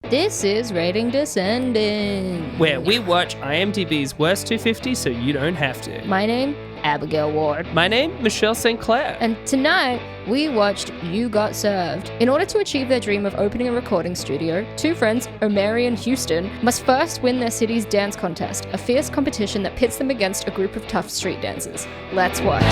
This is Rating Descending, where we watch IMDb's Worst 250 so you don't have to. My name, Abigail Ward. My name, Michelle St. Clair. And tonight, we watched You Got Served. In order to achieve their dream of opening a recording studio, two friends, Omari and Houston, must first win their city's dance contest, a fierce competition that pits them against a group of tough street dancers. Let's watch.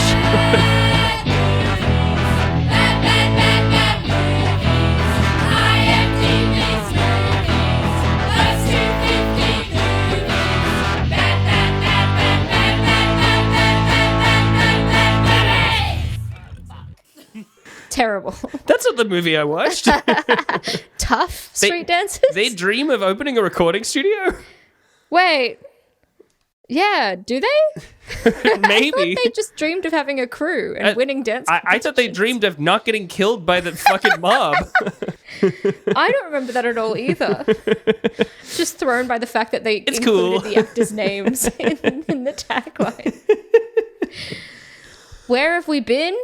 Terrible. That's not the movie I watched. Tough street dancers? They dream of opening a recording studio? Wait. Yeah, do they? Maybe. I thought they just dreamed of having a crew and winning dance I thought they dreamed of not getting killed by the fucking mob. I don't remember that at all either. Just thrown by the fact that they included cool. the actors' names in the tagline. Where have we been?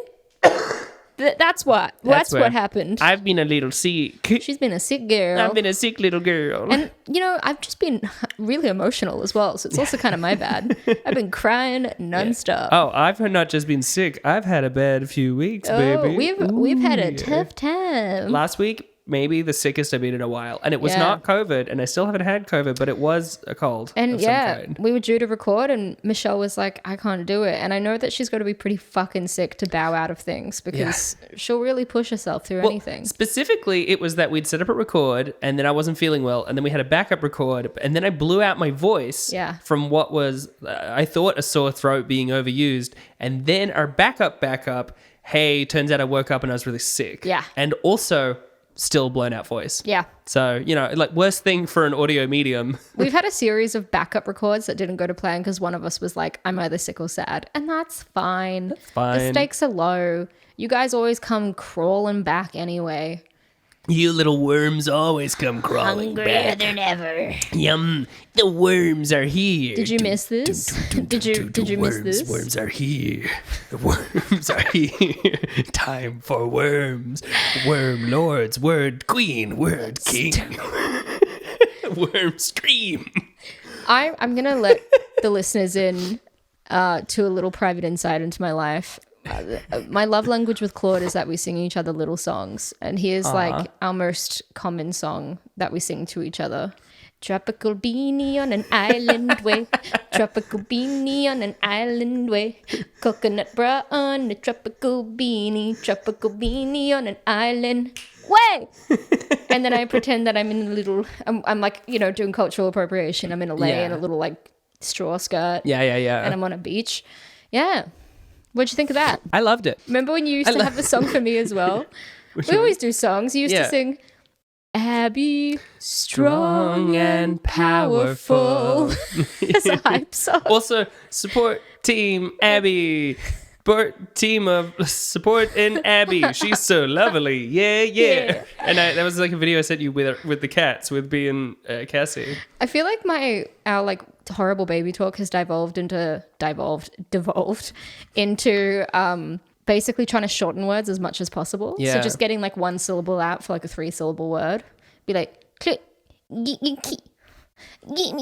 That's what happened. I've been a little sick. She's been a sick girl. I've been a sick little girl. And, I've just been really emotional as well, so it's also kind of my bad. I've been crying nonstop. Oh, I've not just been sick. I've had a bad few weeks, baby. We've had a tough time. Last week, maybe the sickest I've been in a while. And it was not COVID, and I still haven't had COVID, but it was a cold. And of some kind. We were due to record, and Michelle was like, I can't do it. And I know that she's got to be pretty fucking sick to bow out of things because she'll really push herself through anything. Specifically, it was that we'd set up a record, and then I wasn't feeling well, and then we had a backup record, and then I blew out my voice from what was, I thought, a sore throat being overused. And then our backup, hey, turns out I woke up and I was really sick. Yeah. And also still blown out voice. Yeah. So, worst thing for an audio medium. We've had a series of backup records that didn't go to plan because one of us was like, I'm either sick or sad. And that's fine. That's fine. The stakes are low. You guys always come crawling back anyway. You little worms always come crawling Hungrier back. than ever. Yum. The worms are here. Did you miss this? Did you miss this? Worms are here. The worms are here. Time for worms. Worm lords, word queen, word king. Worm scream. I'm going to let the listeners in to a little private insight into my life. My love language with Claude is that we sing each other little songs. And here's like our most common song that we sing to each other. Tropical beanie on an island way. Tropical beanie on an island way. Coconut bra on a tropical beanie. Tropical beanie on an island way. And then I pretend that I'm in a little, I'm like, doing cultural appropriation. I'm in a lei in a little like straw skirt. Yeah. And I'm on a beach. Yeah. What'd you think of that? I loved it. Remember when you used to have the song for me as well? We always do songs. You used to sing, Abby, strong and powerful. It's a hype song. Also, support Team Abby. Team of support in Abby. She's so lovely. Yeah. And that was like a video I sent you with the cats, with B and Cassie. I feel like our like horrible baby talk has devolved into basically trying to shorten words as much as possible. Yeah. So just getting like one syllable out for like a 3-syllable word. Be like, click, get me key. Give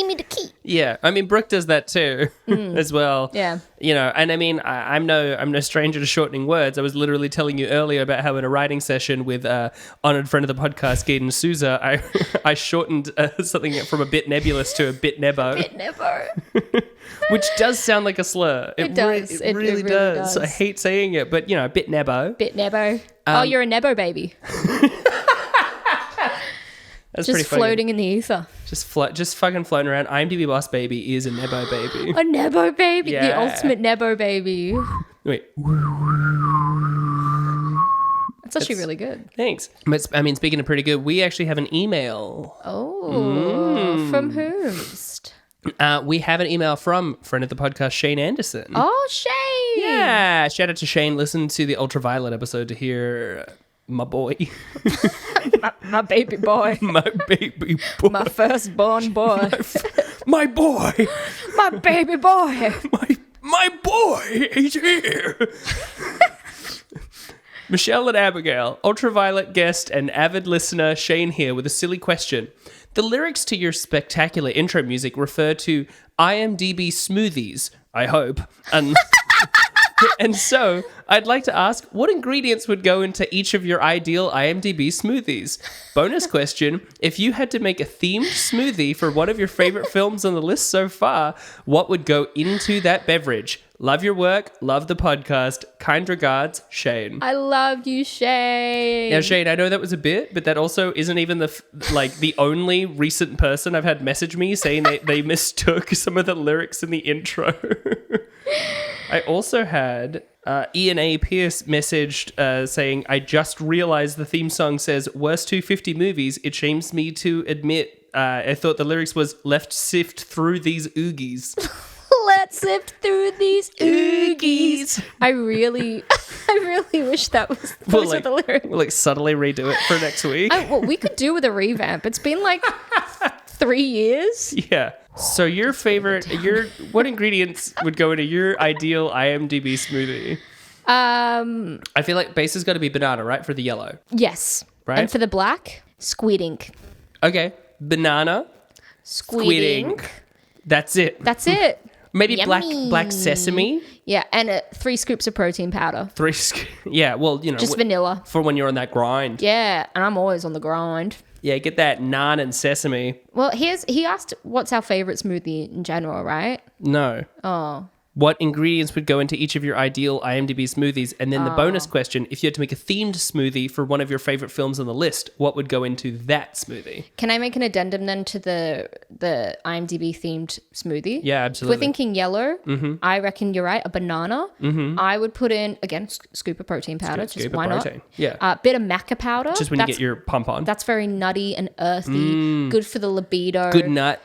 me the key. Yeah, I mean Brooke does that too as well. Yeah, and I mean I'm no stranger to shortening words. I was literally telling you earlier about how in a writing session with honored friend of the podcast, Gaden Souza, I shortened something from a bit nebulous to a bit nebo. Bit nebo. Which does sound like a slur. It does. It really does. I hate saying it, but bit nebo. Bit nebo. You're a nebo baby. That's just pretty funny. Floating in the ether. Just fucking floating around. IMDb Boss Baby is a nebo baby. A nebo baby. Yeah. The ultimate nebo baby. Wait. That's actually really good. Thanks. But I mean, speaking of pretty good, we actually have an email. Oh, from whomst? We have an email from friend of the podcast, Shane Anderson. Oh, Shane. Yeah. Shout out to Shane. Listen to the Ultraviolet episode to hear my boy. my baby boy. My baby boy. My firstborn boy. My boy. My baby boy. My boy is here. Michelle and Abigail, ultraviolet guest and avid listener Shane here with a silly question. The lyrics to your spectacular intro music refer to IMDb smoothies, I hope. And so, I'd like to ask, what ingredients would go into each of your ideal IMDb smoothies? Bonus question, if you had to make a themed smoothie for one of your favorite films on the list so far, what would go into that beverage? Love your work, love the podcast. Kind regards, Shane. I love you, Shane. Now, Shane, I know that was a bit, but that also isn't even the only recent person I've had message me saying they mistook some of the lyrics in the intro. I also had Ian A. Pierce messaged saying, I just realized the theme song says, worst 250 movies. It shames me to admit. I thought the lyrics was, left sift through these oogies. Let's sift through these oogies. I really wish that was those were the lyrics. We'll subtly redo it for next week. Well, we could do with a revamp. It's been 3 years. Yeah. So what ingredients would go into your ideal IMDb smoothie? I feel like base has got to be banana, right? For the yellow. Yes. Right. And for the black, squid ink. Okay. Banana. Squid ink. That's it. Maybe Yummy. black sesame. Yeah, and 3 scoops of protein powder. Yeah, well, just vanilla. For when you're on that grind. Yeah, and I'm always on the grind. Yeah, get that naan and sesame. Well, he asked what's our favorite smoothie in general, right? No. Oh. What ingredients would go into each of your ideal IMDb smoothies? And then the bonus question, if you had to make a themed smoothie for one of your favorite films on the list, what would go into that smoothie? Can I make an addendum then to the IMDb themed smoothie? Yeah, absolutely. If we're thinking yellow, I reckon you're right, a banana. I would put in, again, scoop of protein powder. Scoop why of protein. Not? Yeah. Bit of maca powder. Just when you get your pump on. That's very nutty and earthy. Good for the libido. Good nut.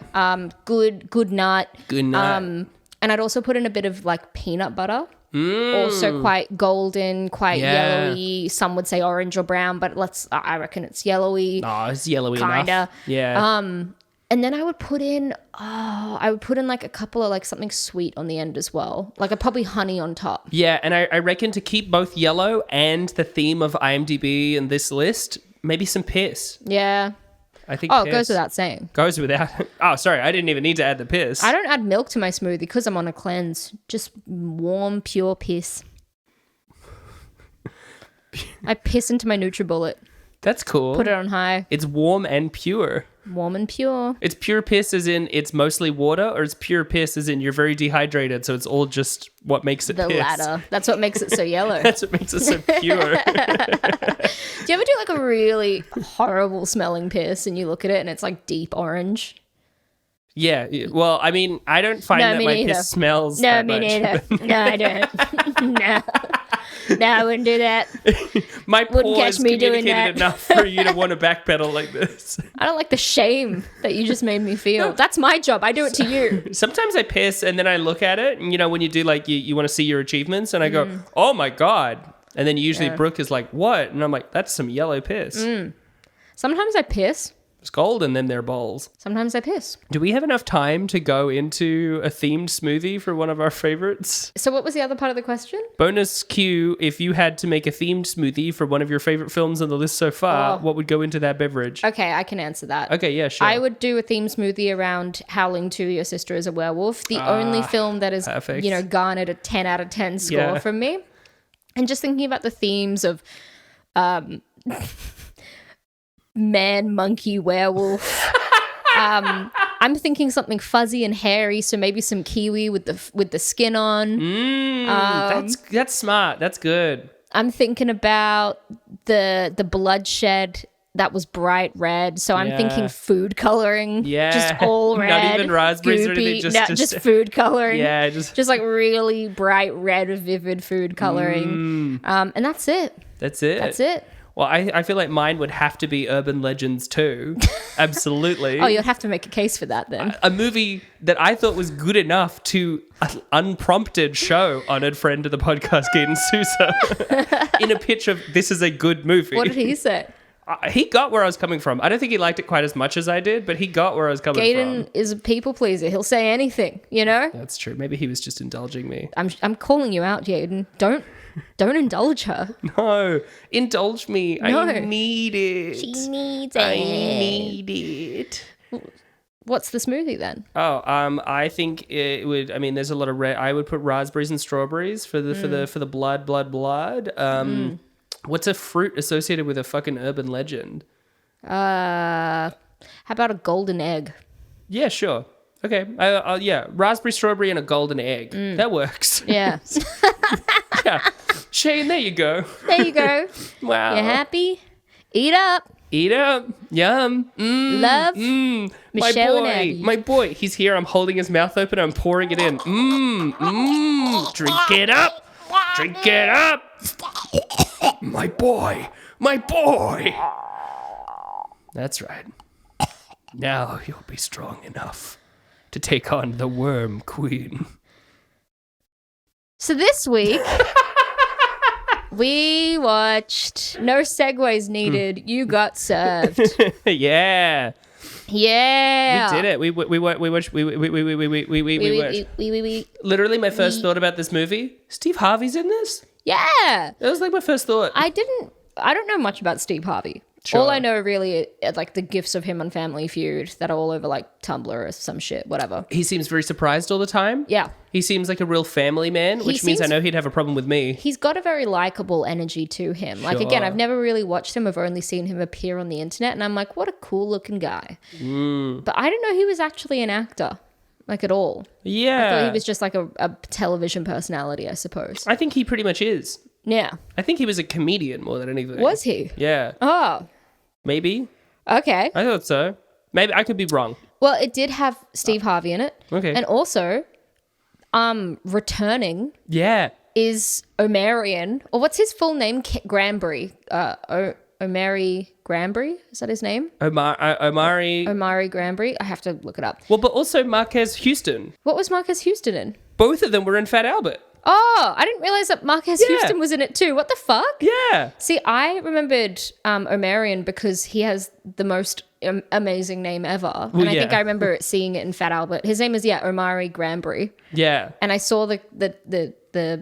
Good nut. Good nut. And I'd also put in a bit of peanut butter. Also quite golden, quite yellowy. Some would say orange or brown, but I reckon it's yellowy. Oh, it's yellowy kinda. enough. Yeah. And then I would put in a couple of something sweet on the end as well. Probably honey on top. Yeah, and I reckon to keep both yellow and the theme of IMDb in this list, maybe some piss. Yeah. I think it goes without saying. Goes without. Oh, sorry. I didn't even need to add the piss. I don't add milk to my smoothie because I'm on a cleanse. Just warm, pure piss. I piss into my NutriBullet. That's cool. Put it on high. It's warm and pure. Warm and pure. It's pure piss as in it's mostly water, or it's pure piss as in you're very dehydrated, so it's all just what makes it the piss? latter. That's what makes it so yellow. That's what makes it so pure. Do you ever do a really horrible smelling piss and you look at it and it's deep orange? Yeah. Well, I mean, I don't find that my piss smells that much. No, me neither. No, I don't. No. No, I wouldn't do that. My wouldn't pores catch me doing communicated that. enough for you to want to backpedal like this. I don't like the shame that you just made me feel. That's my job. I do it to you. Sometimes I piss and then I look at it, and when you do you want to see your achievements, and I go, oh my God. And then usually Brooke is like, what? And I'm like, that's some yellow piss. Sometimes I piss. It's golden, then they're bowls. Sometimes I piss. Do we have enough time to go into a themed smoothie for one of our favorites? So what was the other part of the question? Bonus Q, if you had to make a themed smoothie for one of your favorite films on the list so far, what would go into that beverage? Okay, I can answer that. Okay, yeah, sure. I would do a themed smoothie around Howling 2, Your Sister is a Werewolf. The only film that has, garnered a 10 out of 10 score from me. And just thinking about the themes of man, monkey, werewolf. I'm thinking something fuzzy and hairy, so maybe some kiwi with the skin on. That's smart. That's good. I'm thinking about the bloodshed that was bright red, so I'm thinking food coloring. Yeah, just all red. Not even raspberries goopy. or anything. Just food coloring. Yeah, just really bright red, vivid food coloring. And that's it. That's it. Well, I feel like mine would have to be Urban Legends too. Absolutely. Oh, you'd have to make a case for that then. A movie that I thought was good enough to unprompted show honoured friend of the podcast, Gaten Sousa, in a pitch of this is a good movie. What did he say? He got where I was coming from. I don't think he liked it quite as much as I did, but he got where I was coming from. Gaten is a people pleaser. He'll say anything, you know? That's true. Maybe he was just indulging me. I'm calling you out, Gaten. Don't indulge her. No, indulge me. No. I need it. She needs it. I need it. What's the smoothie then? Oh, I think it would. I mean, there's a lot of red. I would put raspberries and strawberries for the blood. What's a fruit associated with a fucking urban legend? How about a golden egg? Yeah, sure. Okay. Yeah, raspberry, strawberry, and a golden egg. That works. Yeah. Yeah. Shane, there you go. There you go. Wow. You happy? Eat up. Eat up. Yum. Love. Michelle and Abby. My boy. He's here. I'm holding his mouth open. I'm pouring it in. Drink it up. Drink it up. My boy. My boy. That's right. Now you'll be strong enough to take on the Worm Queen. So this week, we watched No Segues Needed. You Got Served. Yeah. Yeah. We did it. We watched. Literally, my first thought about this movie, Steve Harvey's in this? Yeah. That was like my first thought. I don't know much about Steve Harvey. Sure. All I know really are like the gifs of him on Family Feud that are all over like Tumblr or some shit, whatever. He seems very surprised all the time. Yeah. He seems like a real family man, which means I know he'd have a problem with me. He's got a very likable energy to him. Like, again, I've never really watched him. I've only seen him appear on the internet, and I'm like, what a cool looking guy. But I didn't know he was actually an actor, like at all. Yeah. I thought he was just like a television personality, I suppose. I think he pretty much is. Yeah. I think he was a comedian more than anything. Was he? Yeah. Oh. Maybe. Okay. I thought so. Maybe I could be wrong. Well, it did have Steve Harvey in it. Okay. And also, returning. Yeah. Is Omarion, or what's his full name? Granbury. Omari Granbury? Is that his name? Omari Granbury. I have to look it up. Well, but also Marquez Houston. What was Marquez Houston in? Both of them were in Fat Albert. Oh, I didn't realize that Marquez Houston was in it too. What the fuck? Yeah. See, I remembered Omarion because he has the most amazing name ever. And I think I remember seeing it in Fat Albert. His name is, Omari Granbury. Yeah. And I saw the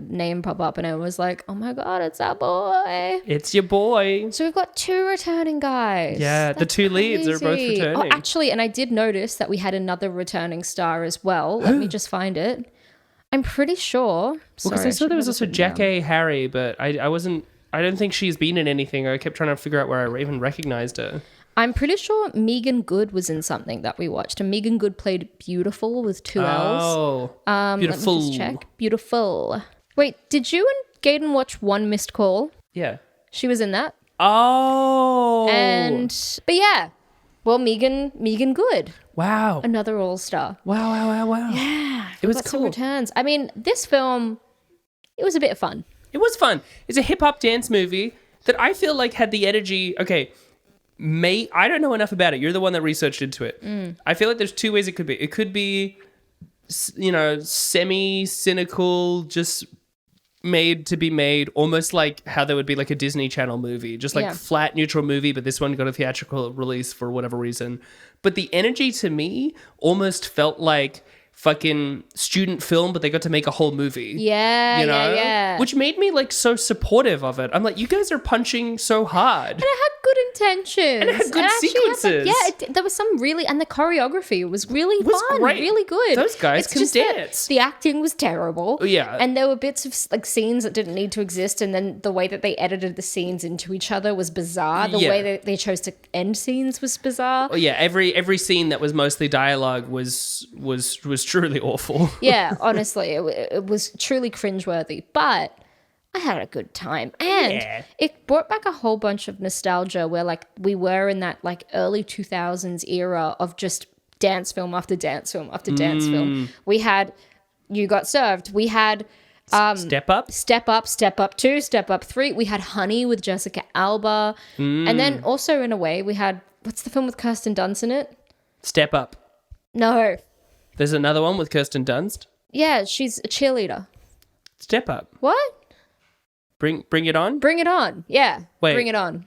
name pop up and I was like, oh my God, it's our boy. It's your boy. So we've got two returning guys. Yeah, the two leads are both returning. Oh, actually, and I did notice that we had another returning star as well. Let me just find it. I'm pretty sure. Because I saw there was also Jack A. Harry, but I don't think she's been in anything. I kept trying to figure out where I even recognized her. I'm pretty sure Megan Good was in something that we watched. And Megan Good played Beautiful with two L's. Oh, Beautiful. Let me just check. Beautiful. Wait, did you and Gaten watch One Missed Call? Yeah. She was in that. Oh. But yeah. Well, Megan Good. Wow. Another all-star. Wow. Yeah. It was got cool. Some returns. I mean, this film, it was a bit of fun. It was fun. It's a hip-hop dance movie that I feel like had the energy. Okay, I don't know enough about it. You're the one that researched into it. I feel like there's two ways it could be. It could be, semi-cynical, just made to be made, almost like how there would be like a Disney Channel movie, just like flat neutral movie, but this one got a theatrical release for whatever reason. But the energy to me almost felt like fucking student film, but they got to make a whole movie. Yeah. Which made me like so supportive of it. I'm like, you guys are punching so hard. And it had good intentions. And it had good sequences. There was some really, and the choreography was really fun. Great. Really good. Those guys can dance. The acting was terrible. Yeah. And there were bits of like scenes that didn't need to exist, and then the way that they edited the scenes into each other was bizarre. The way that they chose to end scenes was bizarre. Oh yeah, every scene that was mostly dialogue was truly awful. Yeah, honestly, it was truly cringeworthy, but I had a good time. And it brought back a whole bunch of nostalgia where like we were in that like early 2000s era of just dance film after dance film after dance film. We had You Got Served. We had Step Up 2, Step Up 3. We had Honey with Jessica Alba. And then also in a way we had, what's the film with Kirsten Dunst in it? Step Up. No. There's another one with Kirsten Dunst. Yeah, she's a cheerleader. Step Up. What? Bring It On? Bring It On. Yeah. Wait. Bring It On.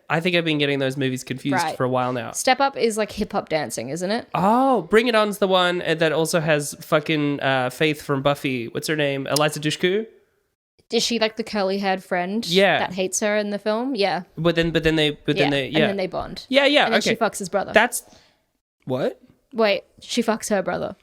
I think I've been getting those movies confused for a while now. Step Up is like hip hop dancing, isn't it? Oh, Bring It On's the one that also has fucking Faith from Buffy. What's her name? Eliza Dushku? Is she like the curly-haired friend that hates her in the film? Yeah. But then they and then they bond. Yeah. And then she fucks his brother. That's what? Wait, she fucks her brother.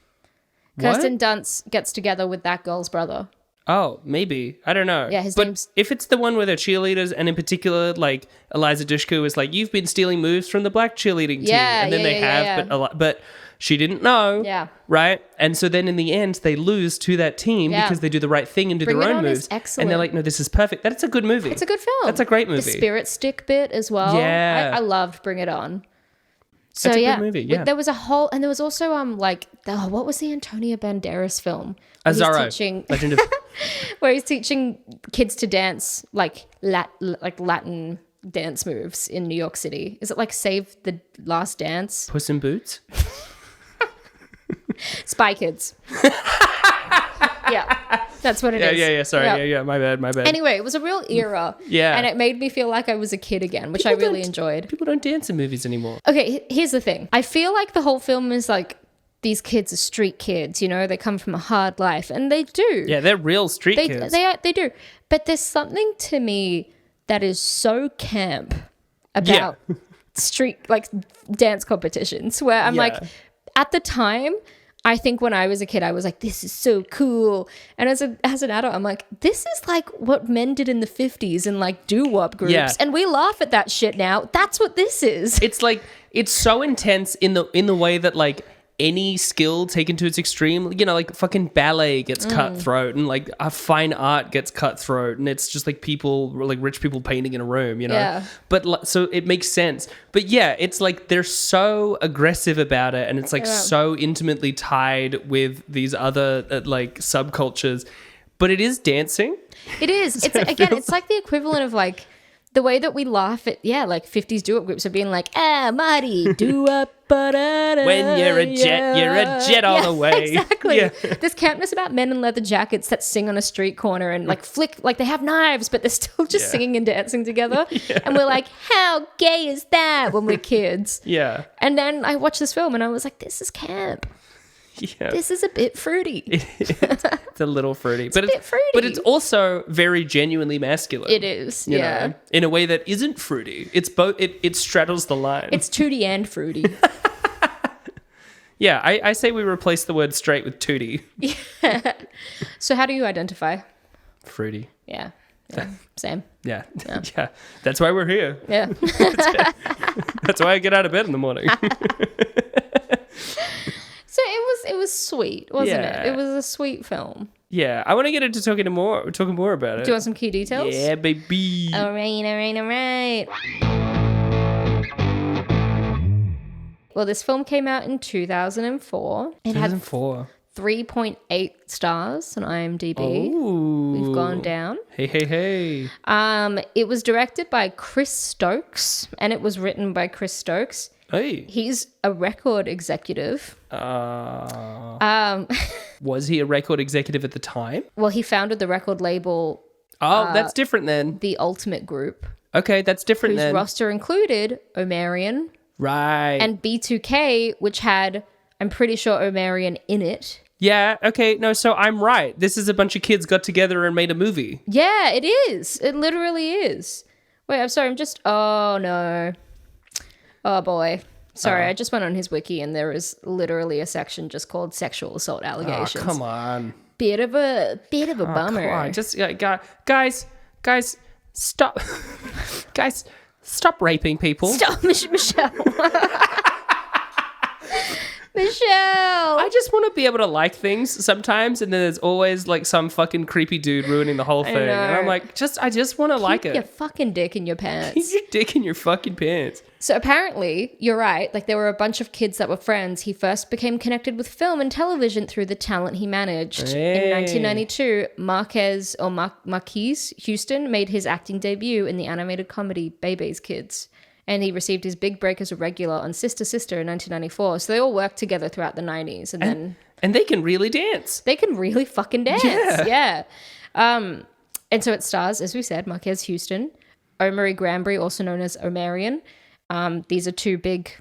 Kirsten Dunst gets together with that girl's brother. Oh, maybe. I don't know. Yeah, his name's... if it's the one where they're cheerleaders, and in particular, like, Eliza Dushku is like, you've been stealing moves from the black cheerleading team. And then they have, but she didn't know. Yeah. Right? And so then in the end, they lose to that team because they do the right thing and do their own moves. Excellent. And they're like, no, this is perfect. That's a good movie. It's a good film. That's a great movie. The spirit stick bit as well. Yeah. I loved Bring It On. So That's a good movie, yeah. There was a whole, and there was also what was the Antonio Banderas film? Azarro, Legend of... where he's teaching kids to dance like Latin dance moves in New York City. Is it like Save the Last Dance? Puss in Boots? Spy Kids. Yeah, that's what it is. Yeah. Sorry. Yeah. My bad. Anyway, it was a real era. Yeah. And it made me feel like I was a kid again, which I really enjoyed. People don't dance in movies anymore. Okay, here's the thing. I feel like the whole film is like, these kids are street kids, you know, they come from a hard life, and they do. Yeah, they're real street kids. They do. But there's something to me that is so camp about street, like, dance competitions, where I'm like, at the time, I think when I was a kid, I was like, this is so cool. And as an adult, I'm like, this is like what men did in the 50s in like doo-wop groups. Yeah. And we laugh at that shit now. That's what this is. It's like, it's so intense in the way that like any skill taken to its extreme, you know, like fucking ballet gets cutthroat, and like a fine art gets cutthroat, and it's just like people, like rich people painting in a room, you know? Yeah. But so it makes sense. But yeah, it's like they're so aggressive about it, and it's like so intimately tied with these other like subcultures. But it is dancing. It is. It's like, again, it's like the equivalent of like the way that we laugh at, like 50s doo-wop groups of being like, Marty, doo-wop. When you're a jet all the way. Exactly. Yeah. There's campness about men in leather jackets that sing on a street corner and like flick, like they have knives, but they're still just singing and dancing together. And we're like, how gay is that when we're kids? Yeah. And then I watched this film and I was like, this is camp. Yeah. This is a bit fruity. It's a little fruity. But it's also very genuinely masculine. It is, you know, in a way that isn't fruity. It's both. It straddles the line. It's tooty and fruity. Yeah, I say we replace the word straight with tooty. Yeah. So how do you identify? Fruity. Yeah. Same. Yeah. That's why we're here. Yeah. That's why I get out of bed in the morning. So it was sweet, wasn't it? It was a sweet film. Yeah, I want to get into talking more about it. Do you want some key details? Yeah, baby. All right. Well, this film came out in 2004. It had 3.8 stars on IMDb. Ooh. We've gone down. Hey. It was directed by Chris Stokes, and it was written by Chris Stokes. Hey. He's a record executive. Was he a record executive at the time? Well, he founded the record label. Oh, that's different then. The Ultimate Group. Okay, that's different then. Whose roster included Omarion. Right. And B2K, which had, I'm pretty sure, Omarion in it. Yeah, okay, no, so I'm right. This is a bunch of kids got together and made a movie. Yeah, it is. It literally is. Wait, I'm sorry, oh no. Oh boy. Sorry, I just went on his wiki and there is literally a section just called sexual assault allegations. Oh, come on. Bit of a bummer. Come on. Just guys, stop. Guys, stop raping people. Stop, Michelle. Michelle. I just want to be able to like things sometimes, and then there's always like some fucking creepy dude ruining the whole thing. And I'm like, I just want to like it. Keep your fucking dick in your pants. Keep your dick in your fucking pants. So apparently, you're right, like there were a bunch of kids that were friends. He first became connected with film and television through the talent he managed. Hey. In 1992, Marquise Houston made his acting debut in the animated comedy Bebe's Kids. And he received his big break as a regular on Sister Sister in 1994. So they all worked together throughout the 90s. And they can really dance. They can really fucking dance. Yeah. And so it stars, as we said, Marquez Houston, Omari Granbury, also known as Omarion. These are two big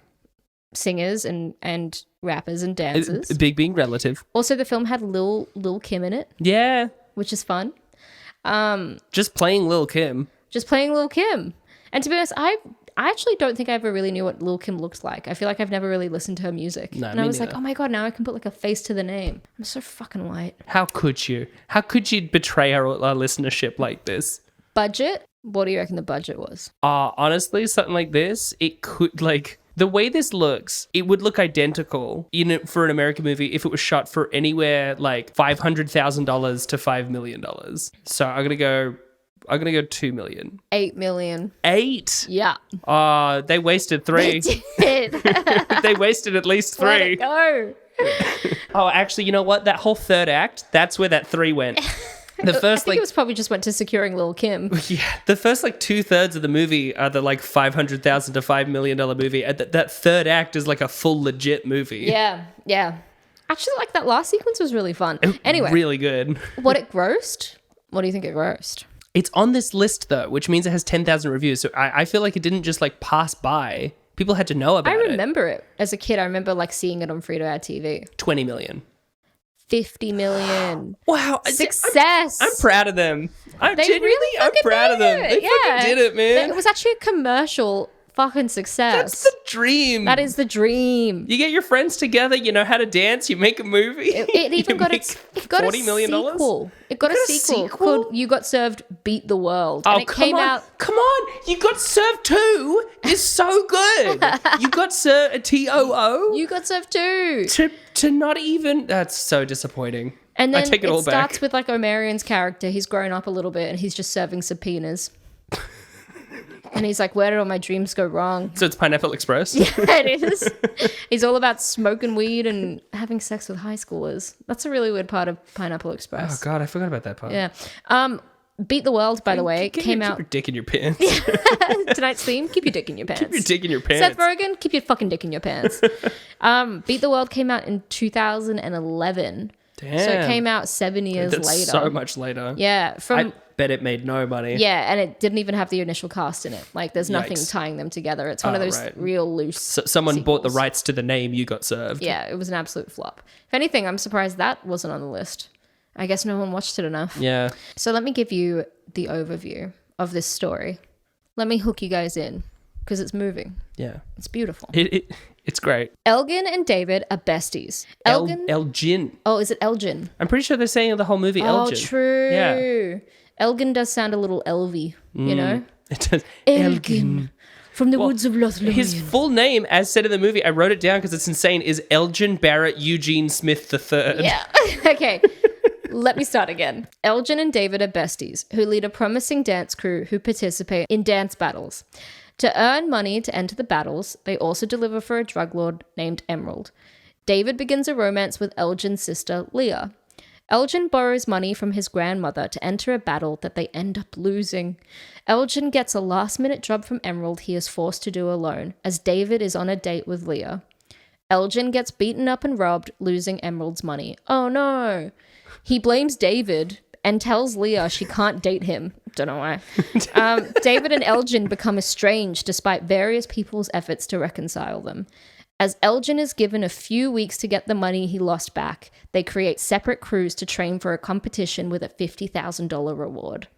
singers and rappers and dancers. Big being relative. Also, the film had Lil Kim in it. Yeah. Which is fun. Just playing Lil Kim. And to be honest, I actually don't think I ever really knew what Lil Kim looked like. I feel like I've never really listened to her music. No, and I was like, oh my God, now I can put like a face to the name. I'm so fucking white. How could you? How could you betray our listenership like this? Budget? What do you reckon the budget was? Honestly, something like this, it could, like, the way this looks, it would look identical for an American movie if it was shot for anywhere like $500,000 to $5 million. So I'm gonna go $2 million. $8 million. 8? Yeah. They wasted 3. They did. They wasted at least 3. Let it go. Oh, actually, you know what? That whole third act, that's where that 3 went. The first, I think it was probably just went to securing Lil Kim. Yeah, the first like 2/3 of the movie are the like $500,000 to $5 million movie. And that third act is like a full legit movie. Yeah. Actually, like that last sequence was really fun. Anyway, really good. What it grossed? What do you think it grossed? It's on this list though, which means it has 10,000 reviews. So I feel like it didn't just like pass by. People had to know about it. I remember it as a kid. I remember like seeing it on free-to-air TV. 20 million. 50 million. Wow. Success. I'm proud of them. I'm proud of them. They fucking did it, man. It was actually a commercial fucking success. That's the dream. That is the dream. You get your friends together, you know how to dance, you make a movie. It even got $40 million. It got a sequel called You Got Served Beat the World. Oh, and it came out. Come on. You Got Served 2 is so good. You Got Served a TOO. You Got Served 2. To not even, that's so disappointing. And then I take it all starts back. with like Omarion's character. He's grown up a little bit and he's just serving subpoenas. And he's like, where did all my dreams go wrong? So it's Pineapple Express? Yeah, it is. He's all about smoking weed and having sex with high schoolers. That's a really weird part of Pineapple Express. Oh, God, I forgot about that part. Yeah. Beat the World, by the way, came out... Keep your dick in your pants. Tonight's theme, keep your dick in your pants. Keep your dick in your pants. Seth Rogen, keep your fucking dick in your pants. Beat the World came out in 2011. Damn. So it came out 7 years later. So much later. Yeah. I bet it made no money. Yeah, and it didn't even have the initial cast in it. Like, there's nothing tying them together. It's one of those real loose someone sequels. bought the rights to the name You Got Served. Yeah, it was an absolute flop. If anything, I'm surprised that wasn't on the list. I guess no one watched it enough. Yeah. So let me give you the overview of this story. Let me hook you guys in, because it's moving. Yeah. It's beautiful. It's great. Elgin and David are besties. Elgin. Oh, is it Elgin? I'm pretty sure they're saying the whole movie Elgin. Oh, true. Yeah. Elgin does sound a little elvy, you know? It does. Elgin. From the woods of Lothlorien. His full name, as said in the movie, I wrote it down because it's insane, is Elgin Barrett Eugene Smith III. Yeah. Okay. Let me start again. Elgin and David are besties who lead a promising dance crew who participate in dance battles. To earn money to enter the battles, they also deliver for a drug lord named Emerald. David begins a romance with Elgin's sister, Leah. Elgin borrows money from his grandmother to enter a battle that they end up losing. Elgin gets a last-minute job from Emerald he is forced to do alone, as David is on a date with Leah. Elgin gets beaten up and robbed, losing Emerald's money. Oh no! He blames David and tells Leah she can't date him. Don't know why. David and Elgin become estranged despite various people's efforts to reconcile them. As Elgin is given a few weeks to get the money he lost back, they create separate crews to train for a competition with a $50,000 reward.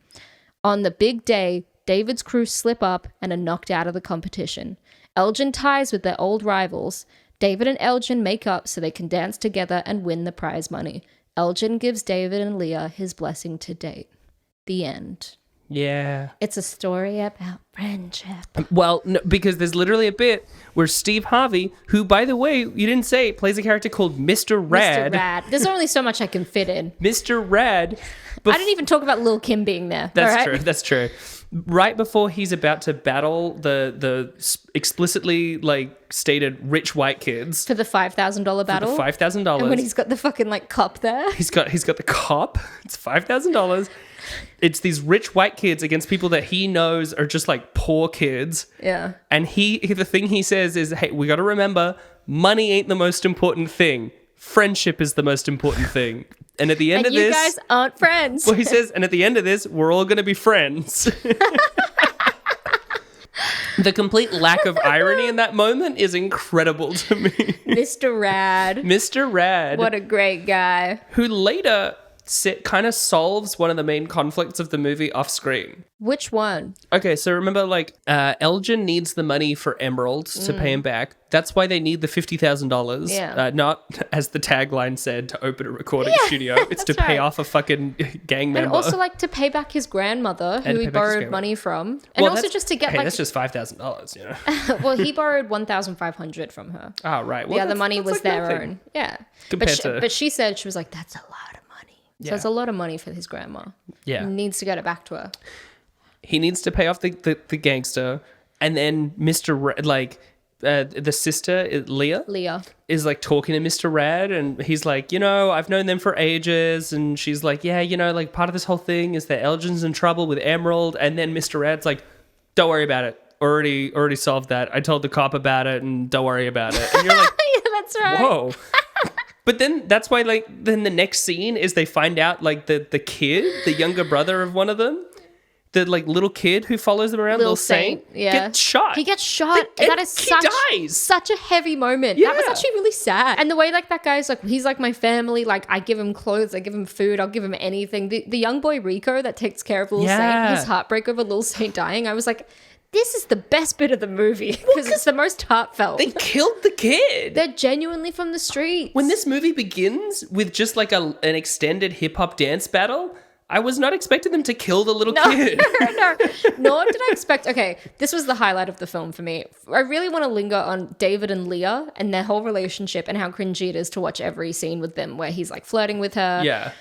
On the big day, David's crew slip up and are knocked out of the competition. Elgin ties with their old rivals. David and Elgin make up so they can dance together and win the prize money. Elgin gives David and Leah his blessing to date. The end. Yeah. It's a story about friendship. Well, no, because there's literally a bit where Steve Harvey, who, by the way, you didn't say, plays a character called Mr. Rad. Mr. Rad. There's only so much I can fit in. Mr. Rad. I didn't even talk about Lil Kim being there. That's true. That's true. Right before he's about to battle the explicitly like stated rich white kids for the $5,000 battle. For the $5,000. And when he's got the fucking like cop there. He's got the cop. It's $5,000. It's these rich white kids against people that he knows are just like poor kids. Yeah. And the thing he says is, hey, we got to remember, money ain't the most important thing. Friendship is the most important thing. And at the end of this... you guys aren't friends. Well, he says, and at the end of this, we're all going to be friends. The complete lack of irony in that moment is incredible to me. Mr. Rad. Mr. Rad. What a great guy. Who later kind of solves one of the main conflicts of the movie off screen. Which one? Okay, so remember, like, Elgin needs the money for Emerald to pay him back. That's why they need the $50,000. Yeah. Not, as the tagline said, to open a recording studio. It's to pay off a fucking gang member. And also, like, to pay back his grandmother, who he borrowed money from. And also just to get, that's just $5,000, you know? Well, he borrowed $1,500 from her. Oh, right. Well, the other money was like their nothing. own. Yeah. But she said, she was like, that's a lot of money. So it's a lot of money for his grandma. Yeah. He needs to get it back to her. He needs to pay off the gangster, and then the sister, Leah, is like talking to Mr. Rad, and he's like, you know, I've known them for ages, and she's like, yeah, you know, like part of this whole thing is that Elgin's in trouble with Emerald, and then Mr. Rad's like, don't worry about it. Already solved that. I told the cop about it, and don't worry about it. And you're like, yeah, that's right. Whoa. But then that's why, like, then the next scene is they find out, like, the kid, the younger brother of one of them, the, like, little kid who follows them around, Lil Saint, gets shot. He gets shot. That is such a heavy moment. Yeah. That was actually really sad. And the way, like, that guy's like, he's like my family. Like, I give him clothes, I give him food, I'll give him anything. The young boy Rico that takes care of Lil Saint, his heartbreak over Lil Saint dying, I was like, this is the best bit of the movie because it's the most heartfelt. They killed the kid. They're genuinely from the streets. When this movie begins with just like an extended hip hop dance battle, I was not expecting them to kill the little kid. No. Nor did I expect... Okay, this was the highlight of the film for me. I really want to linger on David and Leah and their whole relationship and how cringy it is to watch every scene with them where he's like flirting with her. Yeah.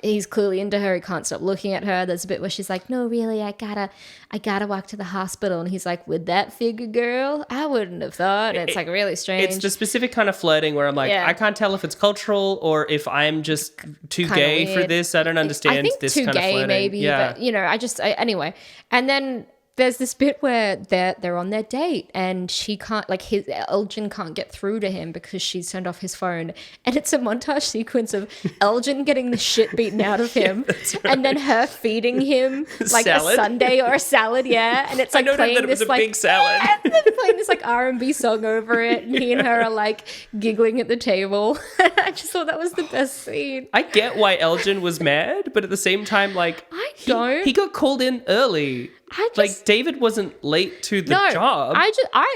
He's clearly into her. He can't stop looking at her. There's a bit where she's like, no, really, I gotta walk to the hospital. And he's like, with that figure, girl, I wouldn't have thought. And it's like really strange. It's the specific kind of flirting where I'm like, I can't tell if it's cultural or if I'm just too kinda gay weird. For this. I don't understand this kind of flirting. Too gay maybe, but you know, anyway. And then there's this bit where they're on their date and she can't, like, Elgin can't get through to him because she's turned off his phone. And it's a montage sequence of Elgin getting the shit beaten out of him and then her feeding him like salad? A sundae or a salad, And it's like playing this like big salad. And then playing this like R&B song over it, and he and her are like giggling at the table. I just thought that was the best scene. I get why Elgin was mad, but at the same time, like, he got called in early. Like, David wasn't late to the job.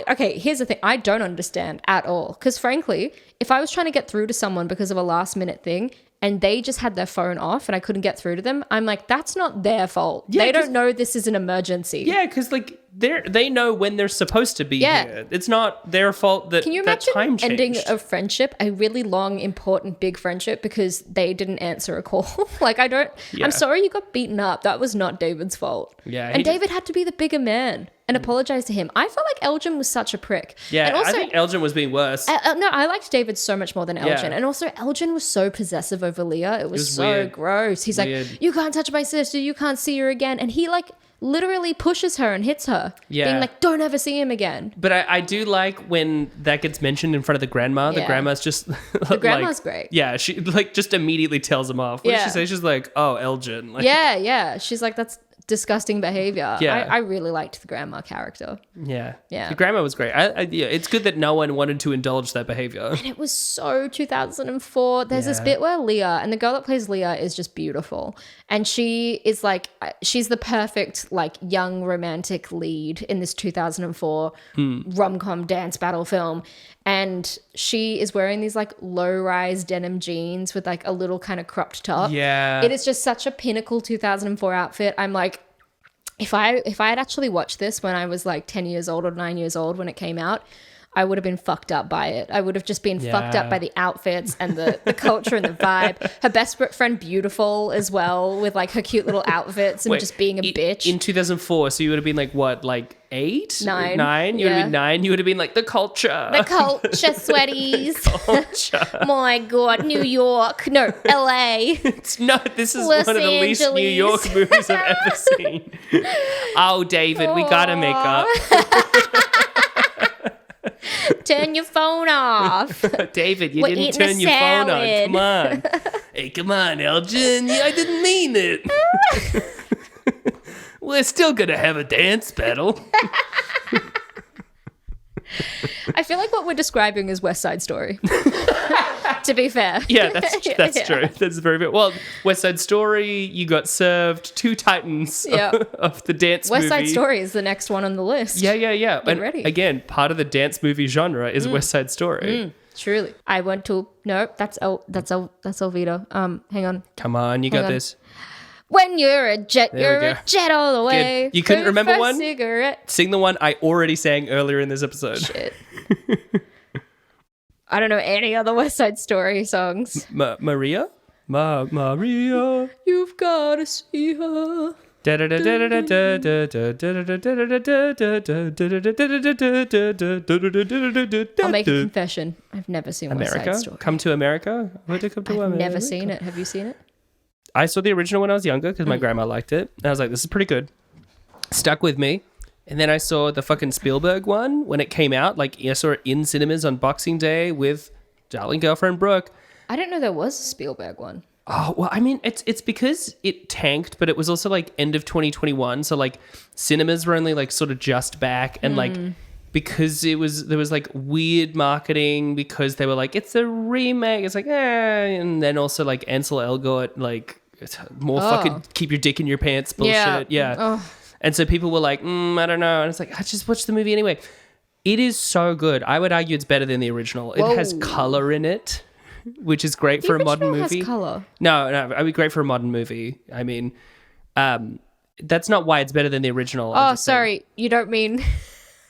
Okay, here's the thing. I don't understand at all. Because frankly, if I was trying to get through to someone because of a last minute thing and they just had their phone off and I couldn't get through to them, I'm like, that's not their fault. Yeah, they don't know this is an emergency. Yeah, because like they know when they're supposed to be here. It's not their fault that Can you that imagine time changed. Ending a friendship, a really long, important, big friendship because they didn't answer a call? Like, I'm sorry you got beaten up. That was not David's fault. Yeah. And David had to be the bigger man and apologize to him. I felt like Elgin was such a prick. Yeah, and also, I think Elgin was being worse. No, I liked David so much more than Elgin. And also, Elgin was so possessive over Leah. It was so weird. Gross. He's like, you can't touch my sister. You can't see her again. And he like literally pushes her and hits her. Yeah. Being like, don't ever see him again. But I do like when that gets mentioned in front of the grandma. Yeah. The grandma's just... The grandma's great. Yeah, she like just immediately tells him off. What does she say? She's like, oh, Elgin. Like, yeah. She's like, that's disgusting behavior. Yeah. I really liked the grandma character. Yeah. The grandma was great. It's good that no one wanted to indulge that behavior. And it was so 2004. There's this bit where Leah, and the girl that plays Leah is just beautiful. And she is like, she's the perfect like young romantic lead in this 2004 rom-com dance battle film. And she is wearing these like low-rise denim jeans with like a little kind of cropped top. Yeah. It is just such a pinnacle 2004 outfit. I'm like, if I had actually watched this when I was like 10 years old or 9 years old when it came out, I would have been fucked up by it. I would have just been fucked up by the outfits and the culture and the vibe. Her best friend beautiful as well with like her cute little outfits and just being a bitch. In 2004, so you would have been like what, like 8? 9? You would have been 9. You would have been like the culture. The culture, sweaties. Culture. My God, New York. No, LA. This is Los one of the least New York movies I've ever seen. Oh, David, we gotta make up. Turn your phone off. David, you didn't turn your phone on. Come on. Hey, come on, Elgin. I didn't mean it. We're still going to have a dance battle. like what we're describing as West Side Story. To be fair. Yeah, that's true. That's very good. Well, West Side Story, you got served two titans of the dance movie. West Side Story is the next one on the list. Yeah. Get ready. Again, part of the dance movie genre is West Side Story. Truly. I went to that's Alvito. Hang on. Come on, you got this. When you're a jet, you're a jet all the way. Good. You couldn't remember one? Cigarette. Sing the one I already sang earlier in this episode. Shit. I don't know any other West Side Story songs. Maria? Maria. You've got to see her. I'll make a confession. I've never seen West Side Story. Come to America? I've never seen it. Have you seen it? I saw the original when I was younger because my grandma liked it. And I was like, this is pretty good. Stuck with me. And then I saw the fucking Spielberg one when it came out. Like, I saw it in cinemas on Boxing Day with darling girlfriend Brooke. I didn't know there was a Spielberg one. Oh, well, I mean, it's because it tanked, but it was also like end of 2021. So like cinemas were only like sort of just back. And like, because there was like weird marketing because they were like, it's a remake. It's like, And then also like Ansel Elgort, like more fucking keep your dick in your pants bullshit. Yeah. Oh. And so people were like, I don't know. And it's like, I just watched the movie anyway. It is so good. I would argue it's better than the original. Whoa. It has color in it, which is great for a modern movie. Has color. No, I mean, great for a modern movie. I mean, that's not why it's better than the original. Oh, sorry. You don't mean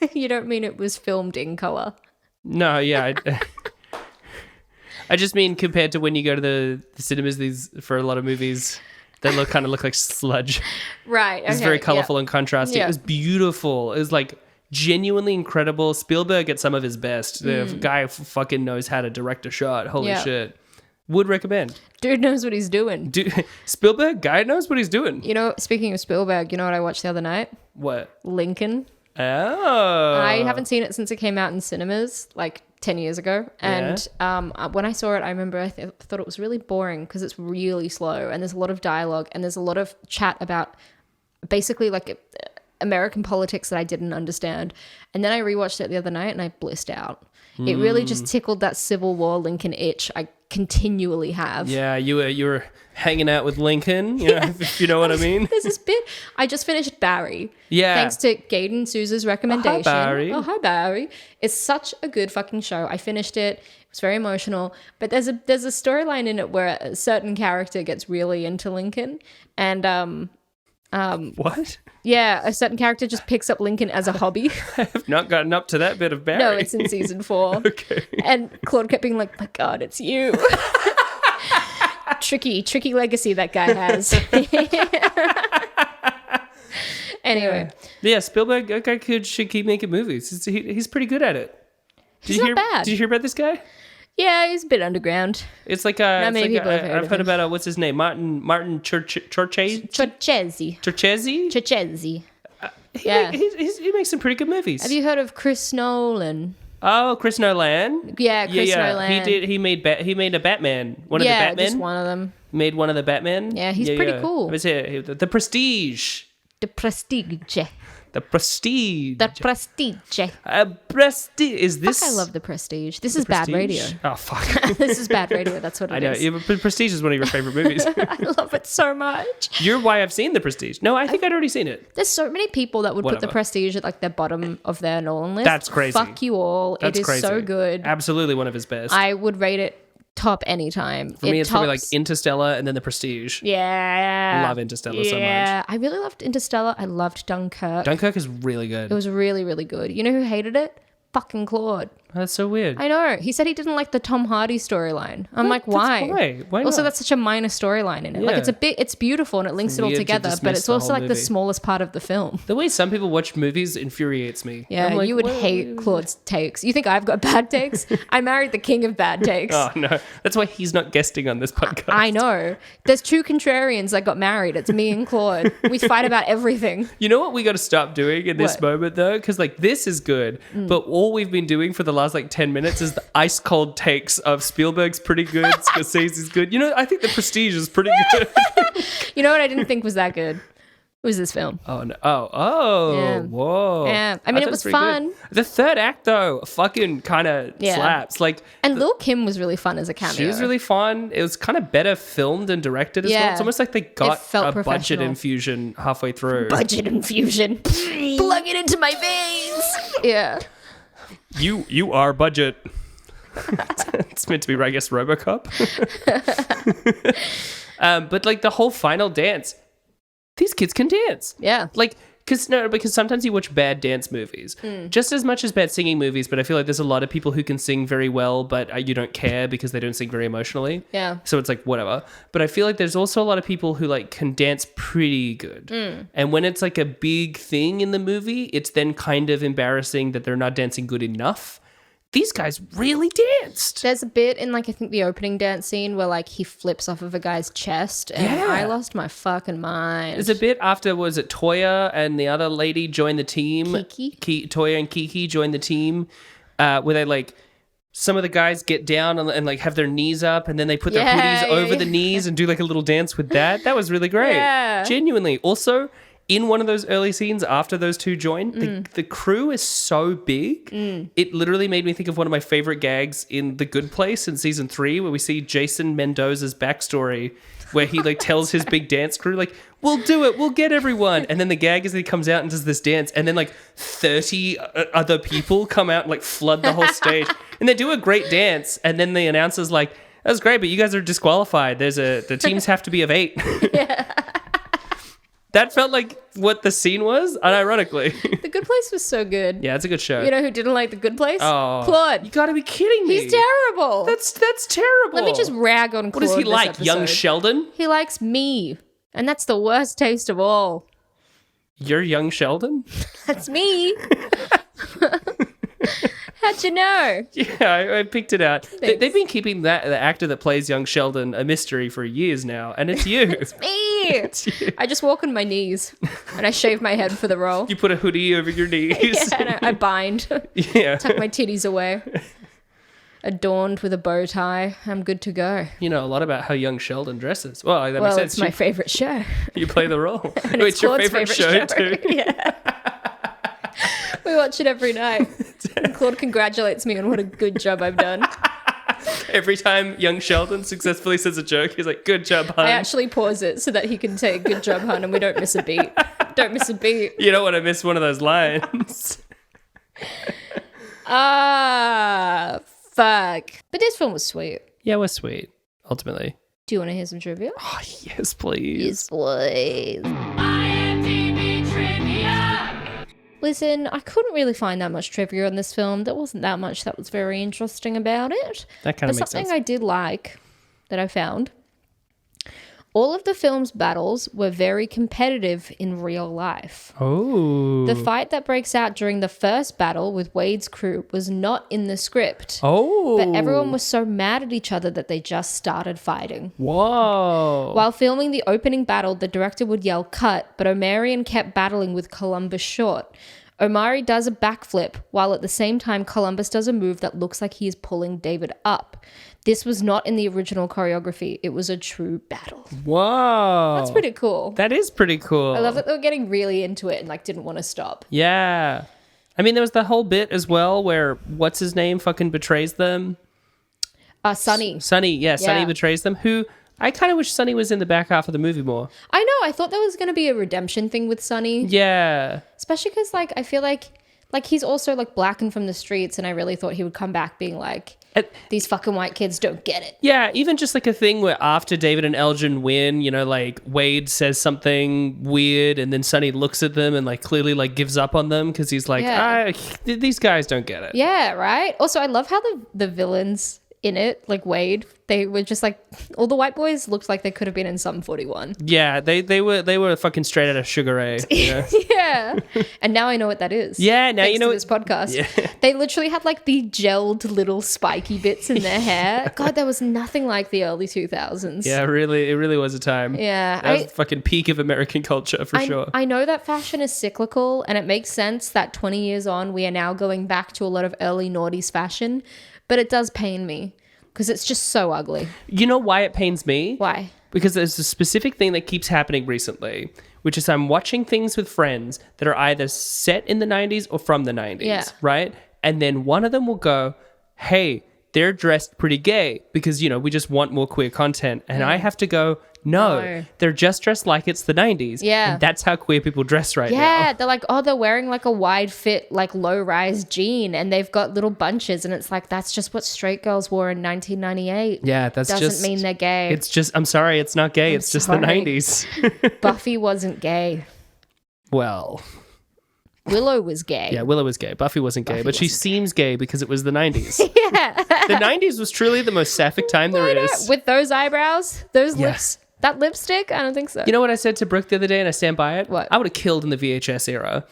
it was filmed in color. No, yeah. I just mean compared to when you go to the cinemas, for a lot of movies, they kind of look like sludge. Right. It's very colorful and contrasting. Yeah. It was beautiful. It was like genuinely incredible. Spielberg at some of his best. The guy fucking knows how to direct a shot. Holy shit. Would recommend. Dude knows what he's doing. Spielberg, guy knows what he's doing. You know, speaking of Spielberg, you know what I watched the other night? What? Lincoln. Oh. I haven't seen it since it came out in cinemas, like 10 years ago. And when I saw it, I remember I thought it was really boring because it's really slow and there's a lot of dialogue and there's a lot of chat about basically like American politics that I didn't understand. And then I rewatched it the other night and I blissed out. It really just tickled that Civil War Lincoln itch I continually have. Yeah, you were hanging out with Lincoln, if you know what I mean. There's this bit. I just finished Barry. Yeah. Thanks to Gaten Souza's recommendation. Oh, hi, Barry. It's such a good fucking show. I finished it. It was very emotional. But there's a storyline in it where a certain character gets really into Lincoln. And what? Yeah, a certain character just picks up Lincoln as a hobby. I have not gotten up to that bit of Barry. No, it's in season 4. Okay. And Claude kept being like, my God, it's you. Tricky legacy that guy has. Anyway. Yeah, Spielberg, that guy should keep making movies. He's pretty good at it. He's not bad. Did you hear about this guy? Yeah, he's a bit underground. It's like not many people have heard I've of heard him. about what's his name, Martin Chorchese. Yeah, he makes some pretty good movies. Have you heard of Chris Nolan? Oh, Chris Nolan. Yeah, Chris Nolan. He made a Batman. One of the Batman. Just one of them. Made one of the Batman. Yeah, he's pretty cool. What's it? The Prestige. The Prestige. The Prestige. The Prestige. Prestige. Is this? Fuck, I love The Prestige. This is bad radio. Oh, fuck. This is bad radio. That's what it is. I know. Prestige is one of your favorite movies. I love it so much. You're why I've seen The Prestige. No, I think I'd already seen it. There's so many people that would put The Prestige at like the bottom of their Nolan list. That's crazy. Fuck you all. That's it is crazy. so good. Absolutely one of his best. I would rate it top anytime. For me, it's probably like Interstellar and then The Prestige. Yeah. I love Interstellar so much. Yeah, I really loved Interstellar. I loved Dunkirk. Dunkirk is really good. It was really, really good. You know who hated it? Fucking Claude. Oh, that's so weird. I know. He said he didn't like the Tom Hardy storyline. I'm like, why? Why not? Also, that's such a minor storyline in it. Yeah. Like, it's beautiful and it links it all together, but it's also like the smallest part of the film. The way some people watch movies infuriates me. Yeah, like, you would hate Claude's takes. You think I've got bad takes? I married the king of bad takes. Oh, no. That's why he's not guesting on this podcast. I know. There's 2 contrarians that got married. It's me and Claude. We fight about everything. You know what we got to stop doing in this moment, though? Because, like, this is good, but all we've been doing for the last, like, 10 minutes is the ice cold takes of Spielberg's pretty good, Scorsese's good. You know, I think The Prestige is pretty good. You know what I didn't think was that good? was this film. Oh no! Whoa! Yeah, I mean, it was fun. Good. The third act, though, fucking kind of slaps. And Lil Kim was really fun as a cameo. She was really fun. It was kind of better filmed and directed as well. It's almost like they got a budget infusion halfway through. Budget infusion. Plug it into my veins. Yeah. You are budget. It's meant to be, I guess, RoboCop. But like the whole final dance. These kids can dance. Yeah. Because sometimes you watch bad dance movies, just as much as bad singing movies, but I feel like there's a lot of people who can sing very well, but you don't care because they don't sing very emotionally. Yeah. So it's like, whatever. But I feel like there's also a lot of people who like can dance pretty good. And when it's like a big thing in the movie, it's then kind of embarrassing that they're not dancing good enough. These guys really danced. There's a bit in, like, I think the opening dance scene where, like, he flips off of a guy's chest, and I lost my fucking mind. There's a bit after, was it Toya and the other lady joined the team? Toya and Kiki joined the team, where they, like, some of the guys get down and like, have their knees up, and then they put their hoodies over the knees and do, like, a little dance with that. That was really great. Yeah. Genuinely. Also, in one of those early scenes after those two joined, the crew is so big. It literally made me think of one of my favorite gags in The Good Place in season 3, where we see Jason Mendoza's backstory, where he like tells his big dance crew, like, we'll do it, we'll get everyone. And then the gag is that he comes out and does this dance, and then like 30 other people come out and like flood the whole stage. And they do a great dance, and then the announcer's like, that was great, but you guys are disqualified. The teams have to be of 8. Yeah. That felt like what the scene was, unironically. The Good Place was so good. Yeah, it's a good show. You know who didn't like The Good Place? Oh, Claude. You gotta be kidding me. He's terrible. That's terrible. Let me just rag on Claude. What does he like, episode. Young Sheldon? He likes me. And that's the worst taste of all. You're Young Sheldon? That's me. How'd you know? Yeah, I picked it out. They've been keeping the actor that plays Young Sheldon a mystery for years now, and it's you. It's me. It's you. I just walk on my knees, and I shave my head for the role. You put a hoodie over your knees. Yeah, and I bind. Yeah. Tuck my titties away. Adorned with a bow tie. I'm good to go. You know a lot about how Young Sheldon dresses. Well, that makes sense. It's my favorite show. You play the role. And it's your favorite show too. Yeah. We watch it every night. And Claude congratulates me on what a good job I've done. Every time Young Sheldon successfully says a joke, he's like, good job, hun. I actually pause it so that he can say, good job, hun, and we don't miss a beat. Don't miss a beat. You don't want to miss one of those lines. Fuck. But this film was sweet. Yeah, it was sweet, ultimately. Do you want to hear some trivia? Oh, yes, please. Yes, please. IMDb trivia! Listen, I couldn't really find that much trivia on this film. There wasn't that much that was very interesting about it. That kind of makes sense. Something I did like that I found. All of the film's battles were very competitive in real life. Oh. The fight that breaks out during the first battle with Wade's crew was not in the script. Oh. But everyone was so mad at each other that they just started fighting. Whoa. While filming the opening battle, the director would yell, cut, but Omarion kept battling with Columbus short. Omari does a backflip, while at the same time Columbus does a move that looks like he is pulling David up. This was not in the original choreography. It was a true battle. Whoa. That's pretty cool. That is pretty cool. I love that they were getting really into it and like didn't want to stop. Yeah. I mean, there was the whole bit as well where what's his name fucking betrays them. Sonny. Sonny betrays them. Who I kind of wish Sonny was in the back half of the movie more. I know. I thought there was going to be a redemption thing with Sonny. Yeah. Especially because like I feel like he's also like black and from the streets, and I really thought he would come back being like, these fucking white kids don't get it. Yeah, even just like a thing where after David and Elgin win, you know, like Wade says something weird and then Sonny looks at them and like clearly like gives up on them because he's like, these guys don't get it. Yeah, right? Also, I love how the villains in it, like Wade, they were just like, all the white boys looked like they could have been in Sum 41. Yeah, they were fucking straight out of Sugar Ray. You know? Yeah. And now I know what that is. Yeah, now you know this podcast. Yeah. They literally had like the gelled little spiky bits in their hair. God, there was nothing like the early 2000s. Yeah, really, it really was a time. Yeah. That was the fucking peak of American culture for sure. I know that fashion is cyclical, and it makes sense that 20 years on, we are now going back to a lot of early noughties fashion, but it does pain me because it's just so ugly. You know why it pains me? Why? because there's a specific thing that keeps happening recently, which is I'm watching things with friends that are either set in the 90s or from the 90s, right? And then one of them will go, hey, they're dressed pretty gay because, we just want more queer content. And I have to go, no, they're just dressed like it's the 90s. Yeah. And that's how queer people dress right now. Yeah, they're like, they're wearing like a wide fit, like low-rise jean and they've got little bunches and it's like, that's just what straight girls wore in 1998. Yeah, Doesn't mean they're gay. It's just, I'm sorry, it's not gay. It's just the 90s. Buffy wasn't gay. Well... Willow was gay. Yeah, Willow was gay. Buffy wasn't gay, but she seems gay because it was the 90s. Yeah. The 90s was truly the most sapphic time there is. With those eyebrows, those lips, that lipstick, I don't think so. You know what I said to Brooke the other day, and I stand by it? What? I would have killed in the VHS era.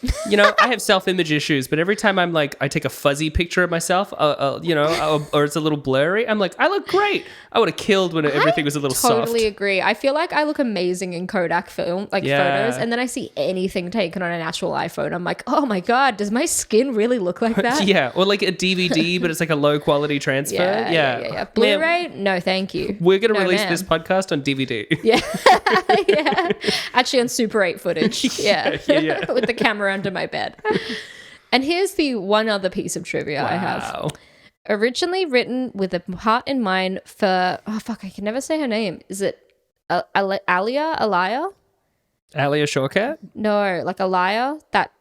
I have self-image issues, but every time I'm like, I take a fuzzy picture of myself, or it's a little blurry, I'm like, I look great. I would have killed when everything was a little soft. I totally agree. I feel like I look amazing in Kodak film, photos, and then I see anything taken on an actual iPhone. I'm like, oh my God, does my skin really look like that? Yeah, or like a DVD, but it's like a low quality transfer. Yeah. Blu-ray? No, thank you. We're going to release this podcast on DVD. Yeah. Yeah. Actually on Super 8 footage. Yeah. With the camera under my bed. And here's the one other piece of trivia I have. Originally written with a part in mind for, I can never say her name. Is it Alia? Alia Shawkat? No, like Alia, that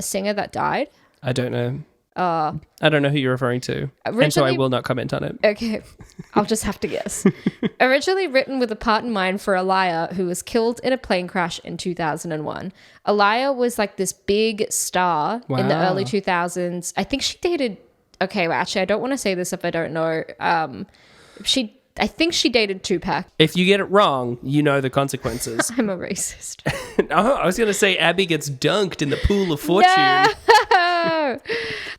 singer that died. I don't know. I don't know who you're referring to, and so I will not comment on it. Okay, I'll just have to guess. Originally written with a part in mind for Alia, who was killed in a plane crash in 2001. Alia was like this big star in the early 2000s. I think she dated... Okay, well, actually, I don't want to say this if I don't know. I think she dated Tupac. If you get it wrong, you know the consequences. I'm a racist. I was going to say Abby gets dunked in the pool of fortune.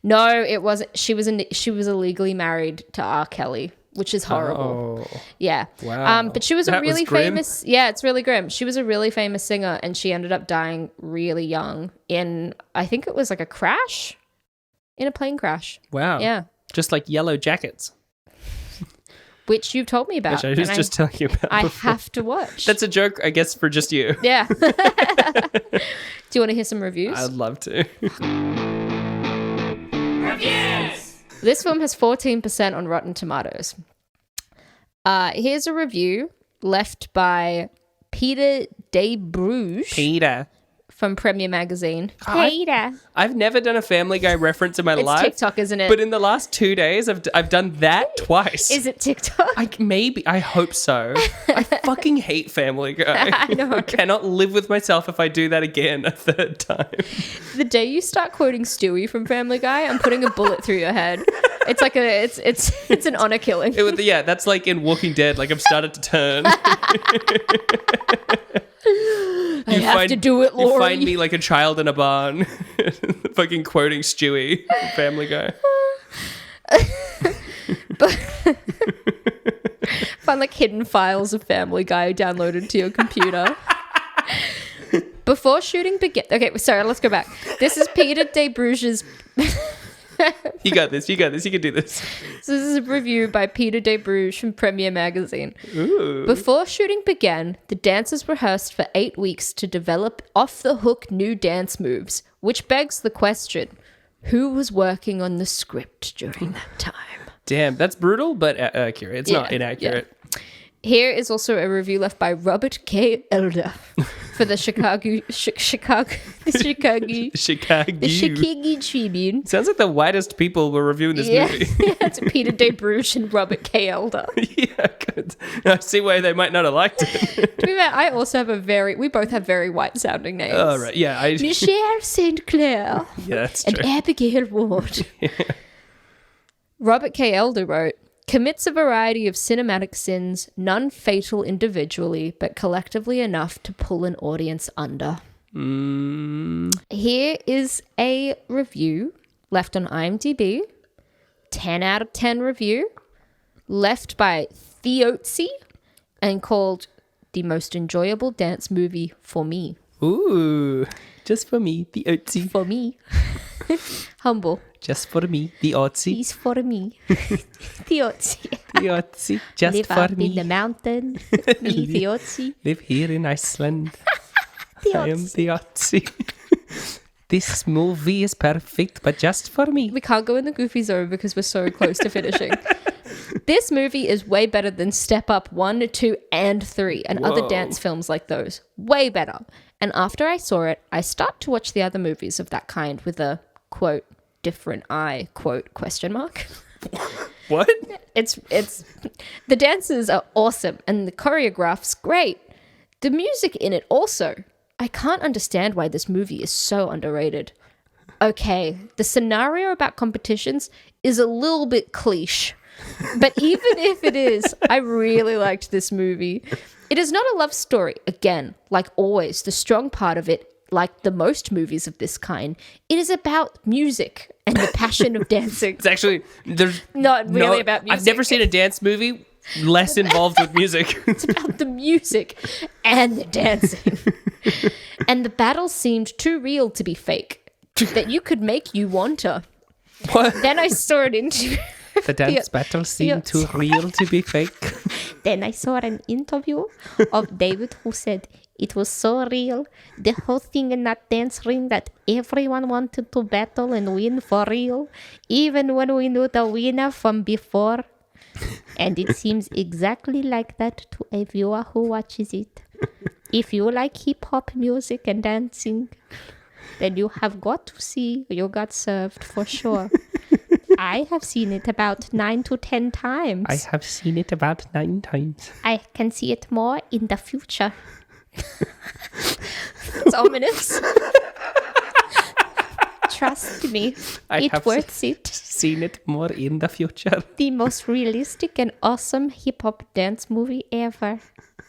No, it wasn't. She was illegally married to R. Kelly, which is horrible. Oh, yeah. Wow. But she was a really famous... Yeah, it's really grim. She was a really famous singer and she ended up dying really young in, I think it was like a crash? In a plane crash. Wow. Yeah. Just like Yellow Jackets. Which you've told me about. Which I was just telling you about before. I have to watch. That's a joke, I guess, for just you. Yeah. Do you want to hear some reviews? I'd love to. Reviews! This film has 14% on Rotten Tomatoes. Here's a review left by Peter DeBruge. Peter. From Premiere Magazine. Peter. I've never done a Family Guy reference in my life. It's TikTok, isn't it? But in the last 2 days, I've done that twice. Is it TikTok? I hope so. I fucking hate Family Guy. I know. I cannot live with myself if I do that again a third time. The day you start quoting Stewie from Family Guy, I'm putting a bullet through your head. It's like it's an honor killing. That's like in Walking Dead. Like I've started to turn. I have to do it, Laurie. You find me like a child in a barn, fucking quoting Stewie from Family Guy. Find like hidden files of Family Guy downloaded to your computer. Before shooting began... Okay, sorry, let's go back. This is Peter DeBruge's... You got this. You can do this. So this is a review by Peter DeBruge from Premiere Magazine. Ooh. Before shooting began, the dancers rehearsed for 8 weeks to develop off-the-hook new dance moves, which begs the question, who was working on the script during that time? Damn, that's brutal, but accurate. It's not inaccurate. Yeah. Here is also a review left by Robert K. Elder for the Chicago Tribune. Sounds like the whitest people were reviewing this movie. Yeah, it's Peter DeBruge and Robert K. Elder. Yeah, good. I see why they might not have liked it. To be fair, I also have we both have very white sounding names. Oh, right. Yeah. Michelle St. Clair. Yeah, that's and true. Abigail Ward. Yeah. Robert K. Elder wrote, commits a variety of cinematic sins, none fatal individually, but collectively enough to pull an audience under. Here is a review left on IMDb, 10 out of 10 review, left by Theotsi and called the most enjoyable dance movie for me. Ooh, just for me, Theotsi. For me. Humble. Just for me, Theotsi. He's for me. Theotsi. Theotsi, just Live for up me. in the mountain. Me, Theotsi. Live here in Iceland. I am Theotsi. This movie is perfect, but just for me. We can't go in the goofy zone because we're so close to finishing. This movie is way better than Step Up 1, 2, and 3 and other dance films like those. Way better. And after I saw it, I start to watch the other movies of that kind with a, quote, different eye, quote, question mark. What? It's the dances are awesome and the choreograph's great. The music in it also. I can't understand why this movie is so underrated. Okay, the scenario about competitions is a little bit cliche. But even if it is, I really liked this movie. It is not a love story. Again, like always, the strong part of it, like the most movies of this kind, it is about music and the passion of dancing. It's actually, there's not really about music. I've never seen a dance movie less involved with music. It's about the music and the dancing. And the battle seemed too real to be fake, that you could make you want her. What? Then I saw an interview. The dance battle seemed too real to be fake. Then I saw an interview of David who said it was so real, the whole thing in that dance ring, that everyone wanted to battle and win for real, even when we knew the winner from before. And it seems exactly like that to a viewer who watches it. If you like hip-hop music and dancing, then you have got to see You Got Served for sure. I have seen it about 9 to 10 times. I have seen it about 9 times. I can see it more in the future. It's ominous. Trust me, it's worth it. Seen it more in the future. The most realistic and awesome hip-hop dance movie ever.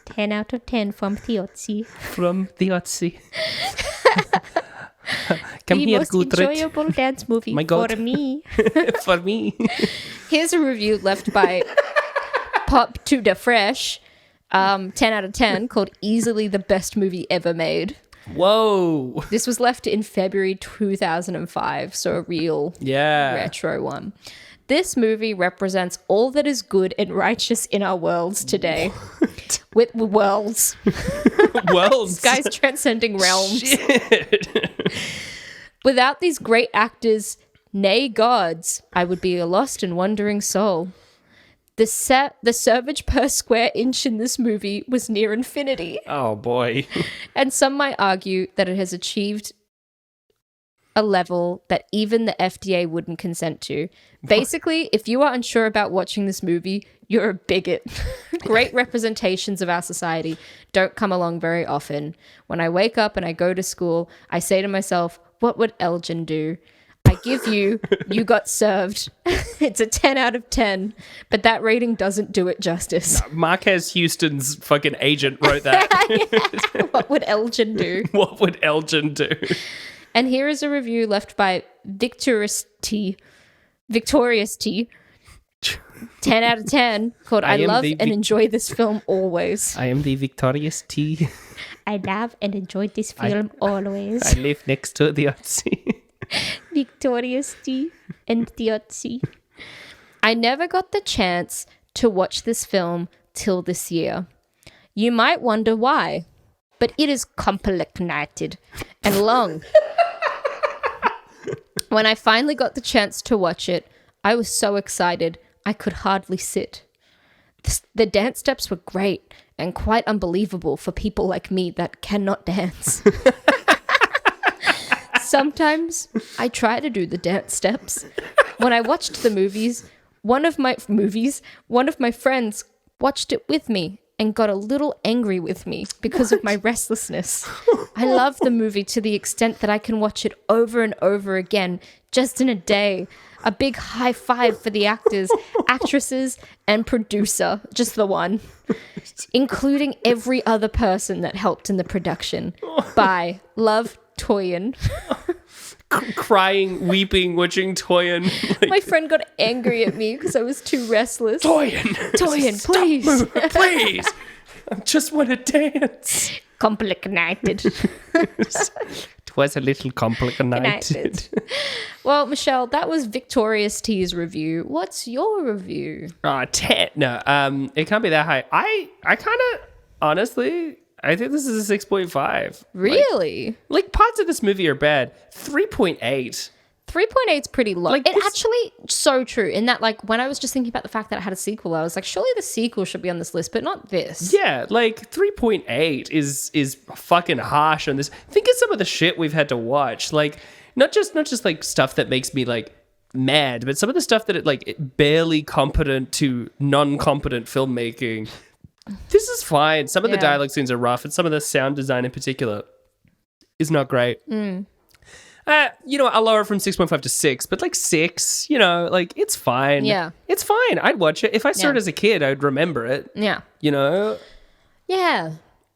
10 out of 10 from Theotsi. From Theotsi. Come the here, most Gudrit. enjoyable dance movie for me. For me. Here's a review left by Pop to the Fresh, 10 out of 10, called Easily the Best Movie Ever Made. Whoa. This was left in February 2005, so a real retro one. This movie represents all that is good and righteous in our worlds today. With worlds. Worlds. This guy's transcending realms. Shit. Without these great actors, nay gods, I would be a lost and wandering soul. The servage per square inch in this movie was near infinity. Oh, boy. And some might argue that it has achieved a level that even the FDA wouldn't consent to. Basically, if you are unsure about watching this movie, you're a bigot. Great representations of our society don't come along very often. When I wake up and I go to school, I say to myself, what would Elgin do? I give you Got Served. It's a 10 out of 10, but that rating doesn't do it justice. No, Marquez Houston's fucking agent wrote that. What would Elgin do? What would Elgin do? And here is a review left by Victorious T, 10 out of 10, called I love and enjoy this film always. I am the Victorious T. I love and enjoy this film always. I live next to the Theotsi. Victorious T and Theotsi. I never got the chance to watch this film till this year. You might wonder why, but it is complicated and long. When I finally got the chance to watch it, I was so excited I could hardly sit. The dance steps were great and quite unbelievable for people like me that cannot dance. Sometimes I try to do the dance steps. When I watched the movies, one of my friends watched it with me and got a little angry with me because of my restlessness. I love the movie to the extent that I can watch it over and over again just in a day. A big high five for the actors, actresses, and producer, just the one, including every other person that helped in the production. By Love, Toyin. Crying, weeping, watching Toyin. My friend got angry at me because I was too restless. Toyin, please. Please. I just want to dance. Complicated. It was a little complicated. Well, Michelle, that was Victoria's T's review. What's your review? 10. No, it can't be that high. I kind of, honestly, I think this is a 6.5. Really? Like parts of this movie are bad. 3.8. 3.8 is pretty low. Like actually so true in that, like, when I was just thinking about the fact that it had a sequel, I was like, surely the sequel should be on this list, but not this. Yeah, like 3.8 is fucking harsh on this. Think of some of the shit we've had to watch. Like, not just like stuff that makes me like mad, but some of the stuff that it barely competent to non-competent filmmaking. This is fine. Some of the dialogue scenes are rough, and some of the sound design in particular is not great. I'll lower it from 6.5 to 6, but like 6, it's fine. Yeah. It's fine. I'd watch it. If I saw it as a kid, I'd remember it. Yeah. Yeah.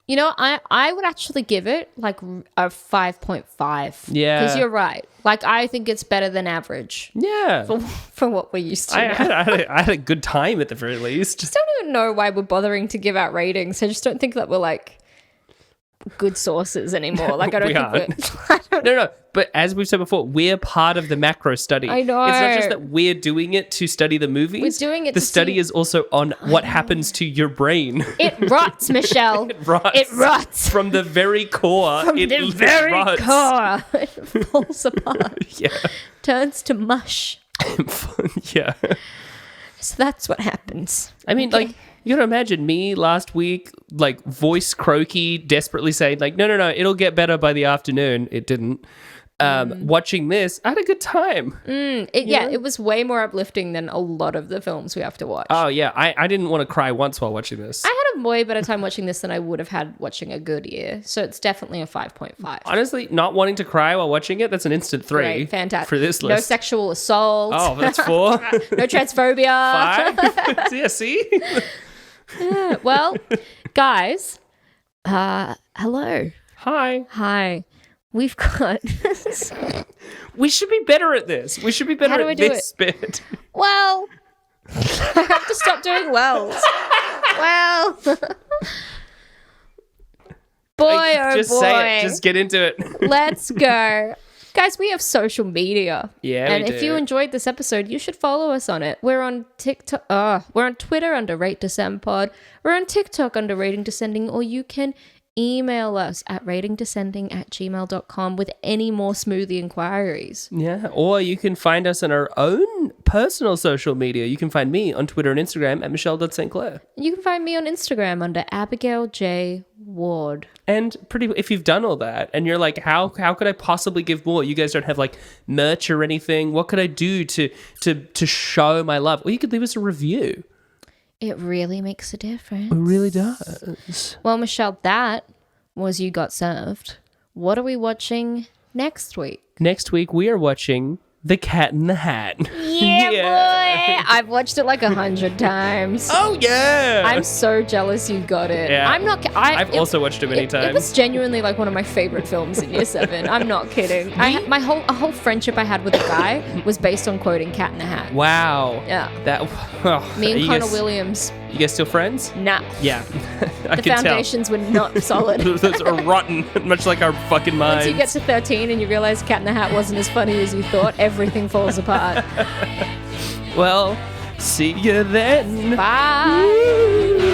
I would actually give it like a 5.5. Yeah. Because you're right. Like, I think it's better than average. Yeah. For what we're used to. I had a good time at the very least. I don't even know why we're bothering to give out ratings. I just don't think that we're like good sources anymore. Like, I don't think we're... No. But as we've said before, we're part of the macro study. I know. It's not just that we're doing it to study the movies. We're doing it The study is also on what happens to your brain. It rots, Michelle. It rots. It rots. From the very core. From the very rots. core. It falls apart. Yeah. Turns to mush. Yeah. So that's what happens. I mean, like, you gotta imagine me last week, like, voice croaky, desperately saying, like, no, it'll get better by the afternoon. It didn't. Watching this, I had a good time. It was way more uplifting than a lot of the films we have to watch. Oh, yeah. I didn't want to cry once while watching this. I had a way better time watching this than I would have had watching A Good Year. So it's definitely a 5.5. Honestly, not wanting to cry while watching it, that's an instant 3. Great, fantastic. For this list. No sexual assault. Oh, that's 4. No transphobia. 5. Yeah, see? Yeah, well, guys, hello. Hi. We've got... We should be better at this. We should be better at this bit. Well, I have to stop doing wells. Well. Boy, just boy. say it. Just get into it. Let's go. Guys, we have social media. Yeah, and we if do. you enjoyed this episode, you should follow us on it. We're on TikTok. We're on Twitter under Rate Descend Pod. We're on TikTok under Rating Descending, or you can email us at ratingdescending@gmail.com with any more smoothie inquiries. Yeah, or you can find us on our own personal social media. You can find me on Twitter and Instagram at Michelle.St. You can find me on Instagram under Abigail J. Ward. And if you've done all that and you're like, how could I possibly give more? You guys don't have like merch or anything. What could I do to show my love? Well, you could leave us a review. It really makes a difference. It really does. Well, Michelle, that was You Got Served. What are we watching next week? Next week, we are watching The Cat in the Hat. Yeah, boy! I've watched it like 100 times. Oh, yeah! I'm so jealous you got it. Yeah. I'm not... I've also watched it many times. It was genuinely like one of my favorite films in year 7. I'm not kidding. A whole friendship I had with a guy was based on quoting Cat in the Hat. Wow. Yeah. Me and Connor Williams. You guys still friends? Nah. Yeah. The foundations were not solid. Those are rotten, much like our fucking minds. Once you get to 13 and you realize Cat in the Hat wasn't as funny as you thought, everything falls apart. Well, see you then. Bye.